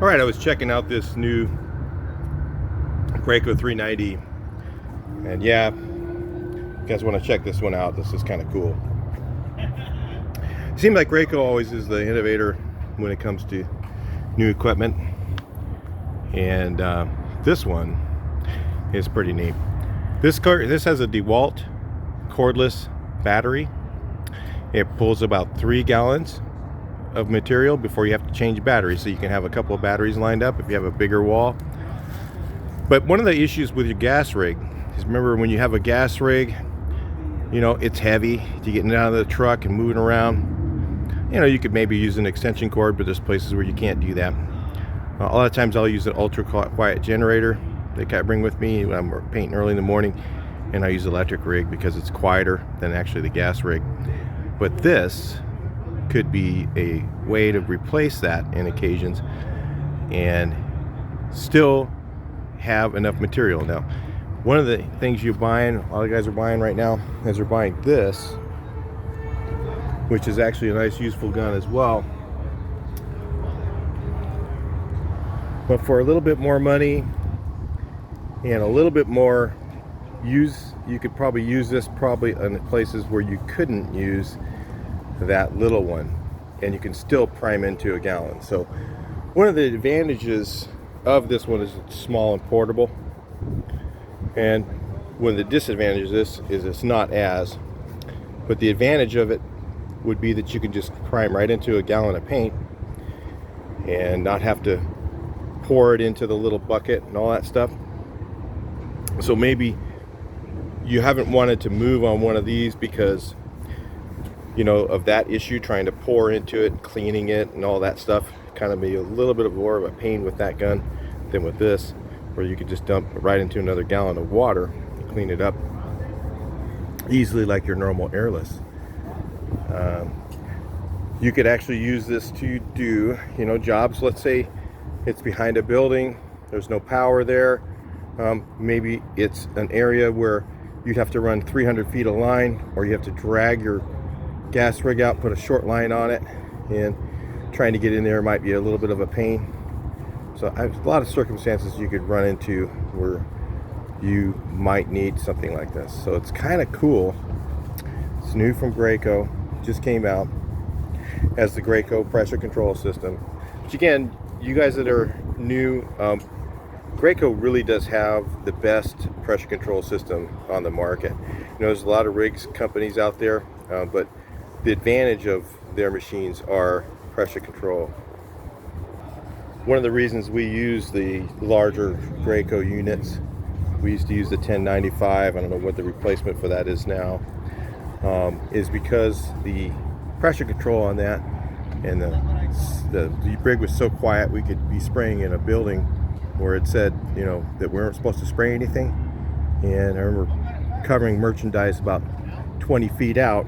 All right, I was checking out this new Graco 390, and yeah, you guys want to check this one out. This is kind of cool. It seems like Graco always is the innovator when it comes to new equipment, and this one is pretty neat. This has a DeWalt cordless battery. It pulls about 3 gallons of material before you have to change batteries, so you can have a couple of batteries lined up if you have a bigger wall. But one of the issues with your gas rig is, remember, when you have a gas rig, you know, it's heavy to getting it out of the truck and moving around. You know, you could maybe use an extension cord, but there's places where you can't do that. A lot of times I'll use an ultra quiet generator that I bring with me when I'm painting early in the morning, and I use the electric rig because it's quieter than actually the gas rig. But this could be a way to replace that in occasions and still have enough material. Now, one of the things you're buying, a lot of guys are buying right now, is they're buying this, which is actually a nice useful gun as well. But for a little bit more money and a little bit more use, you could probably use this in places where you couldn't use that little one, and you can still prime into a gallon. So one of the advantages of this one is it's small and portable, and one of the disadvantages of this is it's not as, but the advantage of it would be that you can just prime right into a gallon of paint and not have to pour it into the little bucket and all that stuff. So maybe you haven't wanted to move on one of these because, you know, of that issue, trying to pour into it, cleaning it and all that stuff. Kind of be a little bit more of a pain with that gun than with this, where you could just dump right into another gallon of water and clean it up easily like your normal airless. You could actually use this to do, you know, jobs. Let's say it's behind a building, there's no power there. Maybe it's an area where you'd have to run 300 feet of line, or you have to drag your gas rig out, put a short line on it, and trying to get in there might be a little bit of a pain. So a lot of circumstances you could run into where you might need something like this. So it's kind of cool. It's new from Graco, just came out as the Graco pressure control system, which, again, you guys that are new, Graco really does have the best pressure control system on the market. You know, there's a lot of rigs companies out there, but the advantage of their machines are pressure control. One of the reasons we use the larger Graco units, we used to use the 1095, I don't know what the replacement for that is now, is because the pressure control on that, and the rig was so quiet we could be spraying in a building where it said, you know, that we weren't supposed to spray anything. And I remember covering merchandise about 20 feet out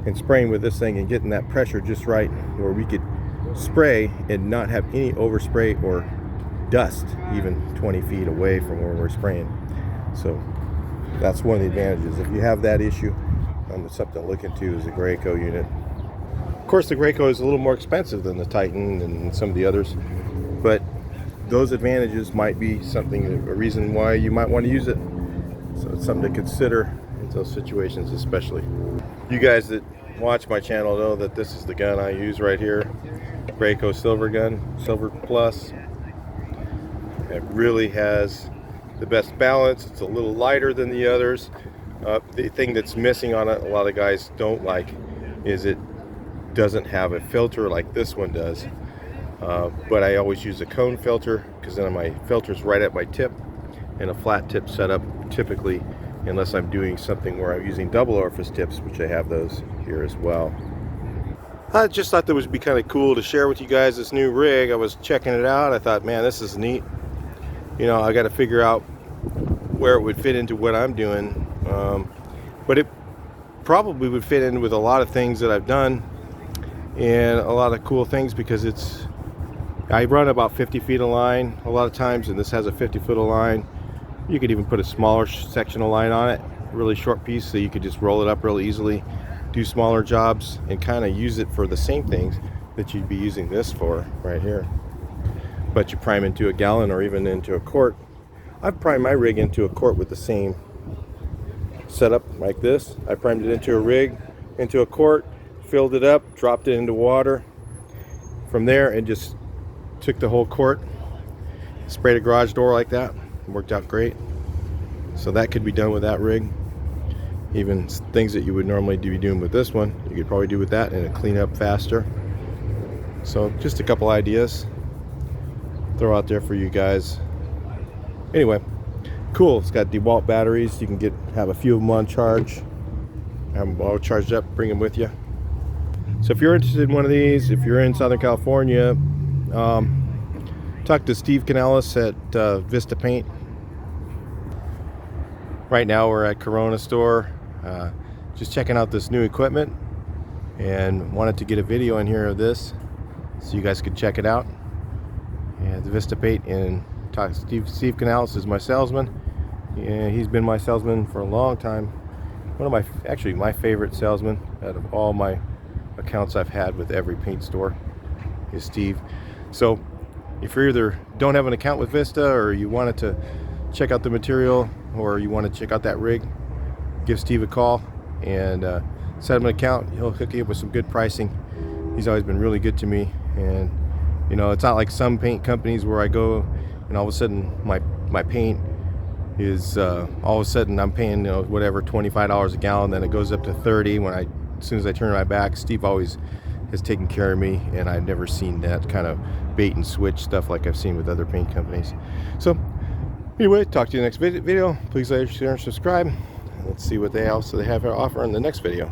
and spraying with this thing and getting that pressure just right where we could spray and not have any overspray or dust even 20 feet away from where we're spraying. So that's one of the advantages. If you have that issue, it's something to look into is a Graco unit. Of course, the Graco is a little more expensive than the Titan and some of the others, but those advantages might be something, a reason why you might want to use it. So it's something to consider in those situations, especially. You guys that watch my channel know that this is the gun I use right here, Graco Silver gun, Silver Plus. It really has the best balance. It's a little lighter than the others. The thing that's missing on it, a lot of guys don't like, is it doesn't have a filter like this one does. But I always use a cone filter because then my filter's right at my tip, and a flat tip setup typically, unless I'm doing something where I'm using double orifice tips, which I have those here as well. I just thought that would be kind of cool to share with you guys this new rig. I was checking it out. I thought, man, this is neat. You know, I got to figure out where it would fit into what I'm doing. But it probably would fit in with a lot of things that I've done and a lot of cool things, because I run about 50 feet of line a lot of times, and this has a 50 foot of line. You could even put a smaller sectional line on it, a really short piece, so you could just roll it up real easily, do smaller jobs, and kind of use it for the same things that you'd be using this for right here. but you prime into a gallon or even into a quart. I've primed my rig into a quart with the same setup like this. I primed it into a rig, into a quart, filled it up, dropped it into water. From there, and just took the whole quart, sprayed a garage door like that. It worked out great. So that could be done with that rig. Even things that you would normally be doing with this one, you could probably do with that, and it'll clean up faster. So just a couple ideas throw out there for you guys. Anyway, cool. It's got DeWalt batteries. You can have a few of them on charge. Have them all charged up, bring them with you. So if you're interested in one of these, if you're in Southern California, talk to Steve Canales at Vista Paint. Right now we're at Corona store, just checking out this new equipment, and wanted to get a video in here of this so you guys could check it out. And the Vista Paint, and talk to Steve Canales is my salesman, and he's been my salesman for a long time. One of actually my favorite salesmen out of all my accounts I've had with every paint store is Steve. So if you either don't have an account with Vista, or you wanted to check out the material, or you want to check out that rig, give Steve a call and set him an account. He'll hook you up with some good pricing. He's always been really good to me, and you know, it's not like some paint companies where I go and all of a sudden my paint is all of a sudden I'm paying, you know, whatever, $25 a gallon, then it goes up to 30 when as soon as I turn my back. Steve always has taken care of me, and I've never seen that kind of bait and switch stuff like I've seen with other paint companies. So anyway, talk to you in the next video. Please like, share, and subscribe. Let's see what else they have to offer in the next video.